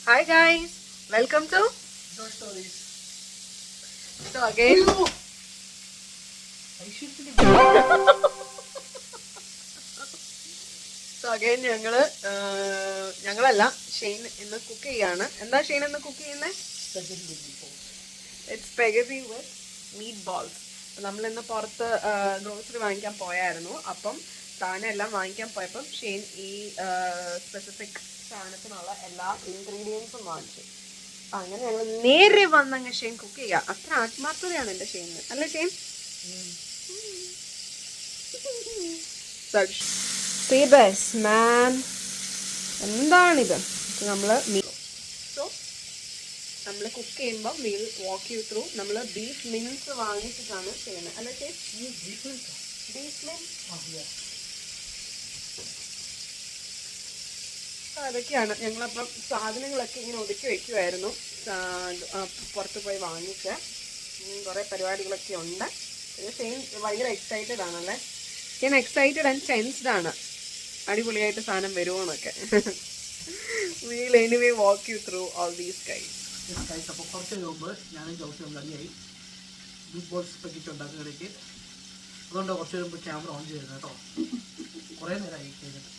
Hi guys, welcome to No stories. so again. So again ഞങ്ങളല്ല Shane ഇന്ന് cook ചെയ്യാണ്. എന്താ ഷെയ്ൻ ഇന്ന് കുക്ക് ചെയ്യുന്നത്? It's spaghetti with meet balls. നമ്മളിന്ന് പുറത്ത് ഗ്രോസറി വാങ്ങിക്കാൻ പോയായിരുന്നു. അപ്പം സാധനം എല്ലാം വാങ്ങിക്കാൻ പോയപ്പം ഷെയ്ൻ ഈ സ്പെസിഫിക് സാധനത്തിനുള്ള എല്ലാ ഇൻഗ്രീഡിയൻസും വാങ്ങിച്ചു. അങ്ങനെ ഞങ്ങൾ നേരെ വന്നങ്ങ് ഷെയ്ൻ കുക്ക് ചെയ്യുക. അത്ര ആത്മാർത്ഥതയാണ് എൻ്റെ ഷെയ്ന്, അല്ലേ ഷെയ്ൻ? എന്താണിത്? നമ്മൾ കുക്ക് ചെയ്യുമ്പോൾ വിൽ വാക്ക് യു ത്രൂ. നമ്മൾ ബീഫ് മിൻസ് വാങ്ങിച്ചിട്ടാണ് ചെയ്യുന്നത്, അല്ലേ ഷെയ്ൻ? ബീഫ് മിൻസ് അതൊക്കെയാണ്. ഞങ്ങളപ്പം സാധനങ്ങളൊക്കെ ഇങ്ങനെ ഒതുക്കി വെക്കുമായിരുന്നു. പുറത്ത് പോയി വാങ്ങിച്ച് കുറേ പരിപാടികളൊക്കെ ഉണ്ട്. പിന്നെ ഷെയ്ൻ ഭയങ്കര എക്സൈറ്റഡ് ആണല്ലേ? ഷെയ്ൻ എക്സൈറ്റഡ് ആൻഡ് ടെൻസ്ഡ് ആണ്. അടിപൊളിയായിട്ട് സാധനം വരുമോന്നൊക്കെ. We'll anyway walk you through all these guys. അപ്പോൾ കുറച്ച് മുമ്പ് ഞാനും ജോസും കളിയായി ബീഫ് ബോൾസ് സ്പെഗറ്റി ഉണ്ടാക്കുന്നതിലേക്ക്. അതുകൊണ്ട് കുറച്ച് മുമ്പ് ക്യാമറ ഓൺ ചെയ്തിരുന്നു കേട്ടോ. കുറേ നേരമായി ചെയ്തിട്ട്.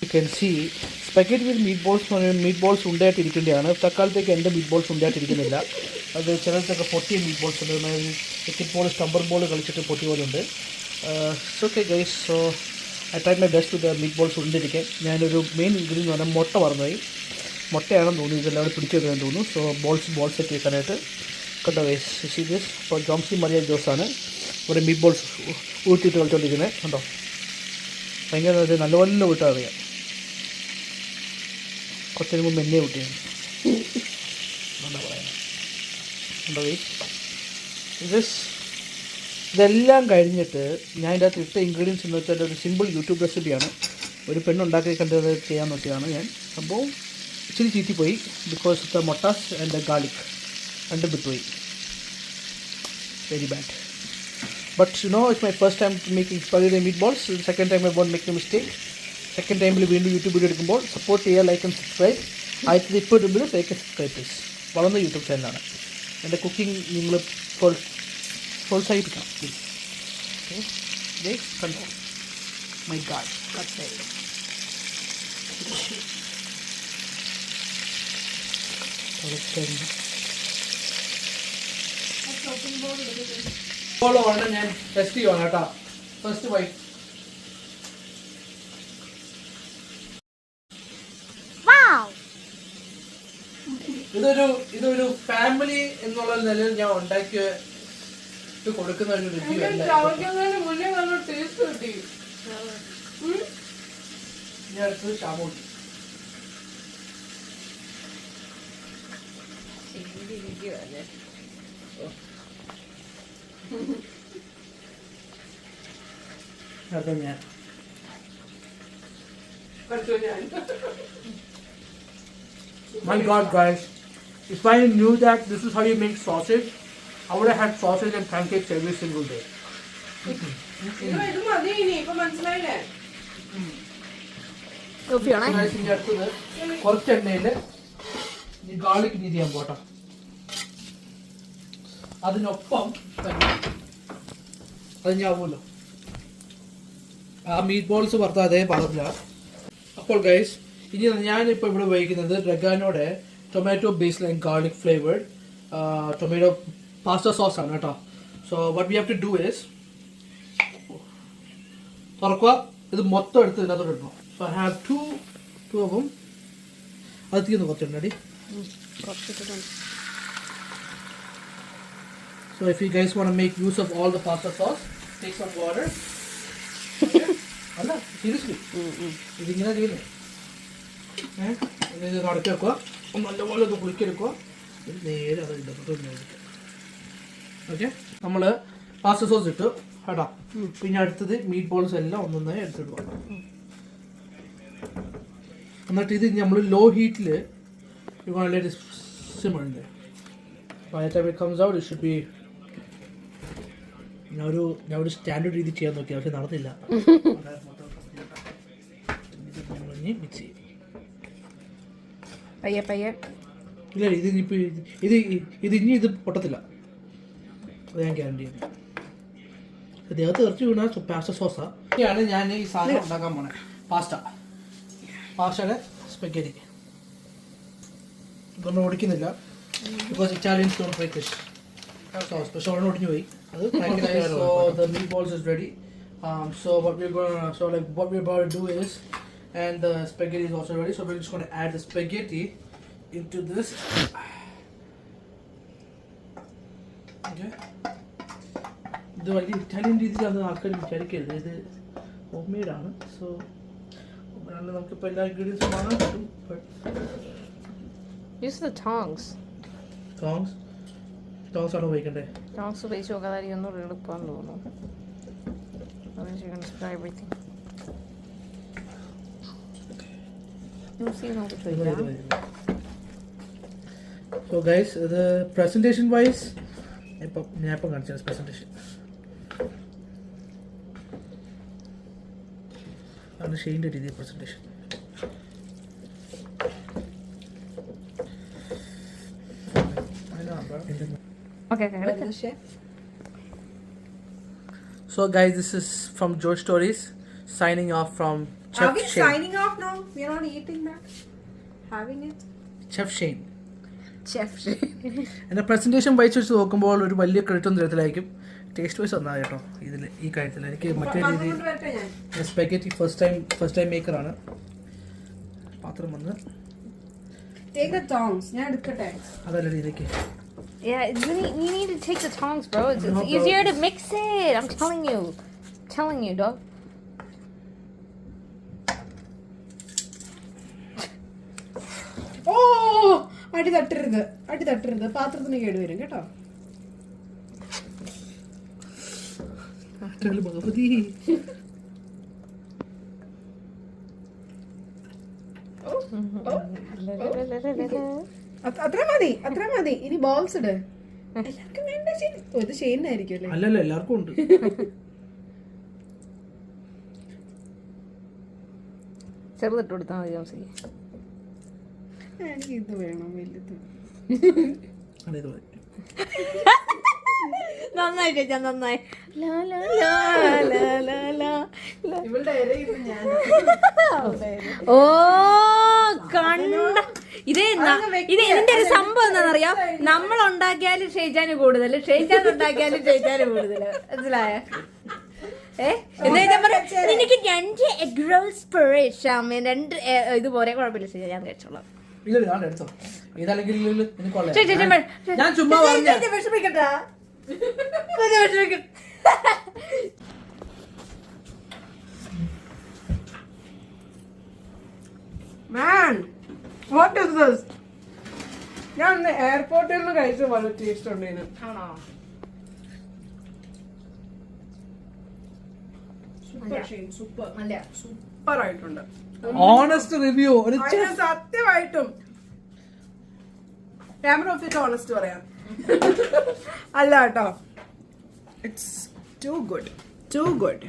You can see spaghetti with meatballs. Meat ഉണ്ടായിട്ടിരിക്കേണ്ടതാണ്. തക്കാലത്തേക്ക് എൻ്റെ മീറ്റ് ബോൾസ് ഉണ്ടായിട്ടിരിക്കുന്നില്ല. അത് ചിലർക്കൊക്കെ പൊട്ടിയ മീറ്റ് ബോൾസ് ഉണ്ട്. ക്രിക്കറ്റ് ബോൾ സ്റ്റംബർ ബോൾ കളിച്ചിട്ട് പൊട്ടിയ പോലെ ഉണ്ട്. Okay guys, so I try my best with meatballs ഉണ്ടിരിക്കാൻ. ഞാനൊരു മെയിൻ ഇൻഗ്രീഡിയൻ എന്ന് പറഞ്ഞാൽ മുട്ട മറന്നുപോയി. മുട്ടയാണെന്ന് തോന്നുന്നു ഇതെല്ലാം പിടിച്ചു വെക്കാൻ തോന്നുന്നു. സോ ബോൾസ് ഒക്കെ വെക്കാനായിട്ട് കണ്ടോ ഗൈസ്. See this. ഇപ്പോൾ ജോംസി മറിയ ജോസാണ് ഇവിടെ മീറ്റ് ബോൾസ് ഊട്ടിയിട്ട് കളിച്ചുകൊണ്ടിരിക്കുന്നത്. കണ്ടോ, ഭയങ്കര നല്ലപോലെ വിട്ടാൽ അറിയാം. കുറച്ച് മുമ്പ് എന്നെ വിട്ടിയാണ്. എന്താ പറയുന്നത്? കണ്ടോ ഗൈസ്, ഇതെല്ലാം കഴിഞ്ഞിട്ട് ഞാൻ ഇതിൻ്റെ അകത്ത് ഇട്ട ഇൻഗ്രീഡിയൻസ് എന്ന് വെച്ചാൽ ഒരു സിമ്പിൾ യൂട്യൂബ് റെസിപ്പിയാണ്. ഒരു പെണ്ണുണ്ടാക്കി കണ്ടത് ചെയ്യാൻ നോക്കിയാണ് ഞാൻ. സംഭവം ഇച്ചിരി ചീറ്റിപ്പോയി. Because the tomatoes and the garlic രണ്ടും വിട്ടുപോയി. Very bad. But you know, it's my first time making spaghetti meatballs. Second time I won't make a mistake. Second time will be in YouTube video എടുക്കുമ്പോൾ support ചെയ്യുക, like and subscribe. ആദ്യത്തെ ഇപ്പോൾ ഇടുമ്പോൾ like and subscribe please. വളർന്ന YouTube ചാനലാണ്. എൻ്റെ cooking നിങ്ങൾ പ്രോത്സാഹിപ്പിക്കണം പ്ലീസ്. ഓക്കെ, കണ്ടോ മൈ ഗാഡ് കട്ട്. വേണ്ട ഞാൻ ടെസ്റ്റ് ചെയ്യുവാണ് കേട്ടോ. ഫസ്റ്റ് വൈറ്റ് ഇതൊരു ഫാമിലി എന്നുള്ള നിലയിൽ ഞാൻ ഉണ്ടാക്കി കൊടുക്കുന്ന ഒരു റിവ്യൂ അല്ല. ഞാൻ അടുത്തത് ഷാമോട്ടി. അതെ ഞാൻ My God, guys, if I knew that this is how you make sausage, I would have had sausage and pancakes every single day. കുറച്ച് എണ്ണയിൽ ഈ ഗാർലിക് ഇനി ചെയ്യാൻ പോട്ടെ. അതിനൊപ്പം അത് ഞാവുമല്ലോ ആ മീറ്റ് ബോൾസ് വറുത്ത അതേ പാടില്ല. അപ്പോൾ ഗൈസ്, ഇനി ഞാനിപ്പോൾ ഇവിടെ ഉപയോഗിക്കുന്നത് റെഗാനോടെ tomato based and garlic flavoured tomato pasta sauce ആണ് കേട്ടോ. So what we have to do is തുറക്കുക. ഇത് മൊത്തം എടുത്ത് ഇതിനകത്തോട്ട് ഇടണം. So I have to off them. അത് തീർന്നു കുറച്ചുണ്ടടി. So if you guys want to make use of all the pasta sauce, take some water. അല്ല സീരിയസ്ലി ഇതിങ്ങനെ ചെയ്യുന്നത്. ഇത് നടക്കി വെക്കുക, നല്ലപോലെ ഒന്ന് കുളിക്കെടുക്കുക, നേരെ അത് ഇടുക. ഓക്കെ, നമ്മൾ പാസ്ത സോസ് ഇട്ടു കേട്ടോ. പിന്നെ അടുത്തത് മീറ്റ് ബോൾസ് എല്ലാം ഒന്നൊന്നായി എടുത്തിടുക. എന്നിട്ട് ഇത് നമ്മൾ law ഹീറ്റിൽ സിമ്മറിൻ്റെ by the time it comes out it should be ഞാൻ ഒരു സ്റ്റാൻഡേർഡ് രീതി ചെയ്യാൻ നോക്കി, പക്ഷെ നടന്നില്ല. മിക്സ് ചെയ്യും. പയ്യെ പയ്യെ. ഇല്ല ഇത് ഇനി ഇത് പൊട്ടത്തില്ല, അത് ഞാൻ ഗ്യാരണ്ടി ചെയ്യുന്നു. ദേഹത്ത് ഇറച്ചി വീണ പാസ്റ്റ സോസാണ്. ഇനിയാണ് ഞാൻ ഈ സാധനം ഉണ്ടാക്കാൻ പോണേ. പാസ്റ്റയുടെ സ്പെഗറ്റി. ഇതൊന്നും ഓടിക്കുന്നില്ല, because Italians don't like fish. പക്ഷെ ഉടനെ ഒടിഞ്ഞു പോയി അത്. So the meatballs is ready. So what we're about to do is, and the spaghetti is also ready. So we're just going to add the spaghetti into this. Okay. ഇത് വലിയ Italian രീതിയിലാണ് ആൾക്കാർ വിചാരിക്കരുത്, ഇത് ഹോം മെയ്ഡാണ്. സോ നമുക്കിപ്പോൾ എല്ലാ ഇൻഗ്രീഡിയൻസും വാങ്ങാൻ കിട്ടും. Use the tongs. ടോങ്സ് ആണ് ഉപയോഗിക്കണ്ടേ? Tongs ഉപയോഗിച്ച് നോക്കാതായിരിക്കും ഒന്നുകൂടി എളുപ്പമാണെന്ന് തോന്നുന്നു. Otherwise you're going to spray everything. So guys, the presentation wise, ഞാൻ ഇപ്പം കാണിച്ചു presentation. ആണ് ഷെയിൻ്റെ രീതി presentation. Okay. So guys, this is from Joe Stories, signing off from Chef Are we Shane. signing off now? We are not eating that. Having it. Chef Shane. Chef Shane. എൻ്റെ presentation vice വെച്ച് നോക്കുമ്പോൾ ഒരു വലിയ credit ഒന്നും തരത്തിലായിരിക്കും. Taste vice വന്നാൽ കേട്ടോ ഇതിൽ ഈ കാര്യത്തിൽ എനിക്ക് മറ്റേ രീതിയിൽ സ്പെഗറ്റി ഫസ്റ്റ് ടൈം മേക്കറാണ്. പാത്രം വന്ന് Take the tongs. ഞാൻ എടുക്കട്ടെ. അതല്ല രീതിക്ക്. Yeah, you need to take the tongs, bro. It's easier to mix it. I'm telling you. Dog. Oh! അടി തട്ടരുത്. പാത്രത്തിന് കേടുവരും കേട്ടോ. ഭഗവതി. അത്ര മതി. ഇനി ബോൾസ് ഇട്. എല്ലാവർക്കും വേണ്ട. ഇത് ഷെയിനായിരിക്കും അല്ലേ? അല്ലല്ല, എല്ലാവർക്കും ഉണ്ട്. ചെറുതിട്ട് കൊടുത്താൽ മതി ജോംസി. എനിക്ക് ഇത് വേണം, വലുത്. നന്നായി ചേച്ചാ, നന്നായി. ഇവളുടെ ഇരയിൽ ഞാൻ ഓ കണ്ട ഇത് ഇതിന്റെ ഒരു സംഭവം എന്താണെന്നറിയാം? നമ്മൾ ഉണ്ടാക്കിയാലും ഷെയ്ജാന് കൂടുതൽ, ഷെയ്ജാൻ ഉണ്ടാക്കിയാലും ഷെയ്ജാന് കൂടുതൽ. മനസ്സിലായ? എനിക്ക് 2 എഗ് റോൾസ് പെറേഷൻ, 2 ഇതുപോലെ. കുഴപ്പമില്ല ഷെയ്ജ, ഞാൻ കഴിച്ചോളാം. ഞാൻ ചുമ്മാ വിഷമിക്കട്ടാ. Man, what is this? ഞാൻ എയർപോർട്ടിൽ നിന്ന് കഴിച്ച വളരെ ടേസ്റ്റ് ഉണ്ടേന്. ആണോ? സൂപ്പർ ആയിട്ടുണ്ട്. Honest review. സത്യമായിട്ടും ക്യാമറ ഓഫ് ഇറ്റ് ഓണസ്റ്റ് പറയാം. അല്ല കേട്ടോ, ഇറ്റ്സ് ടു ഗുഡ്.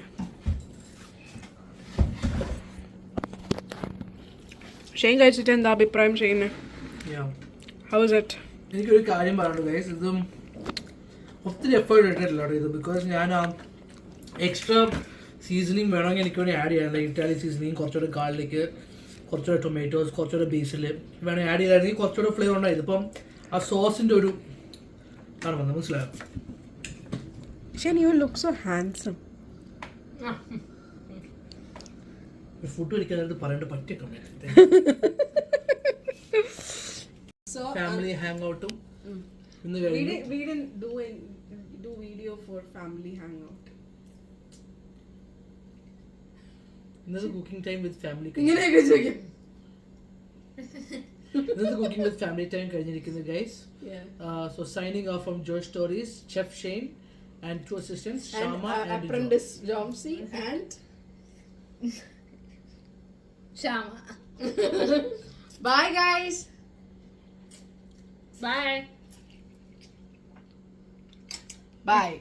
ഷെയ്ൻ കഴിച്ചിട്ട് എന്താ അഭിപ്രായം? Shane how is it? എനിക്കൊരു കാര്യം പറയാനുണ്ട് ഗൈസ്, ഇതും ഒത്തിരി എഫേർട്ട് ഇട്ടിട്ടില്ല ഇത്. ബിക്കോസ് ഞാൻ എക്സ്ട്രാ സീസണിങ് വേണമെങ്കിൽ എനിക്ക് വേണ്ടി ആഡ് ചെയ്യാൻ, ഇറ്റാലിയൻ സീസണിങ്, കുറച്ചുകൂടെ ഗാർലിക്, കുറച്ചുകൂടെ ടൊമാറ്റോസ്, കുറച്ചുകൂടെ ബേസിൽ വേണമെങ്കിൽ ആഡ് ചെയ്തായിരുന്നെങ്കിൽ കുറച്ചുകൂടെ ഫ്ലേവർ ഉണ്ടായി. ഇതിപ്പം ആ സോസിൻ്റെ ഒരു ആണ് വന്നത്, മനസ്സിലായോ? Shane, you look so handsome. Food കഴിക്കാനായിട്ട് പറയേണ്ട പറ്റിയ ഫാമിലി ഹാങ് ഔട്ടും ഇന്ന് കഴിഞ്ഞു. We didn't do video for family hangout. ഇന്നത്തെ കുക്കിംഗ് ടൈം വിത്ത് ഫാമിലി, ഇങ്ങനെയൊക്കെ ചോദിക്കും. ഇന്നത്തെ കുക്കിംഗ് വിത്ത് ഫാമിലി ടൈം കഴിഞ്ഞിരിക്കുന്നു guys. So signing off from Joe Stories, Chef Shane and 2 assistants, Shama and apprentice Jomsi and Shama. bye guys. Bye. Bye.